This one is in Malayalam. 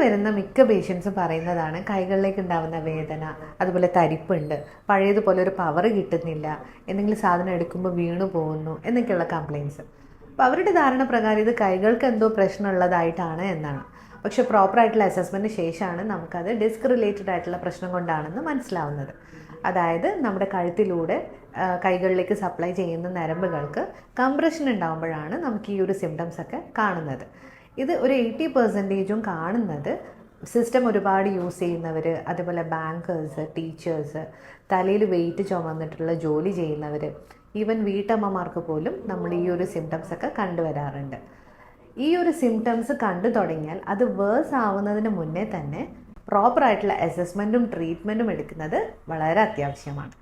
വരുന്ന മിക്ക പേഷ്യൻസും പറയുന്നതാണ് കൈകളിലേക്ക് ഉണ്ടാകുന്ന വേദന, അതുപോലെ തരിപ്പുണ്ട്, പഴയതുപോലെ ഒരു പവർ കിട്ടുന്നില്ല, എന്തെങ്കിലും സാധനം എടുക്കുമ്പോൾ വീണു പോകുന്നു എന്നൊക്കെയുള്ള കംപ്ലയിൻസ്. അപ്പോൾ അവരുടെ ധാരണ പ്രകാരം ഇത് കൈകൾക്ക് എന്തോ പ്രശ്നമുള്ളതായിട്ടാണ് എന്നാണ്. പക്ഷെ പ്രോപ്പറായിട്ടുള്ള അസസ്മെൻറ്റിന് ശേഷമാണ് നമുക്കത് ഡിസ്ക് റിലേറ്റഡ് ആയിട്ടുള്ള പ്രശ്നം കൊണ്ടാണെന്ന് മനസ്സിലാവുന്നത്. അതായത് നമ്മുടെ കഴുത്തിലൂടെ കൈകളിലേക്ക് സപ്ലൈ ചെയ്യുന്ന ഞരമ്പുകൾക്ക് കംപ്രഷൻ ഉണ്ടാകുമ്പോഴാണ് നമുക്ക് ഈ ഒരു സിംറ്റംസ് ഒക്കെ കാണുന്നത്. ഇത് ഒരു 80% കാണുന്നത് സിസ്റ്റം ഒരുപാട് യൂസ് ചെയ്യുന്നവർ, അതുപോലെ ബാങ്കേഴ്സ്, ടീച്ചേഴ്സ്, തലയിൽ വെയിറ്റ് ചുമന്നിട്ടുള്ള ജോലി ചെയ്യുന്നവർ, ഈവൻ വീട്ടമ്മമാർക്ക് പോലും നമ്മൾ ഈ ഒരു സിംറ്റംസ് ഒക്കെ കണ്ടുവരാറുണ്ട്. ഈ ഒരു സിംറ്റംസ് കണ്ടു തുടങ്ങിയാൽ അത് വേഴ്സ് ആവുന്നതിന് മുന്നേ തന്നെ പ്രോപ്പറായിട്ടുള്ള അസസ്മെൻറ്റും ട്രീറ്റ്മെൻറ്റും എടുക്കുന്നത് വളരെ അത്യാവശ്യമാണ്.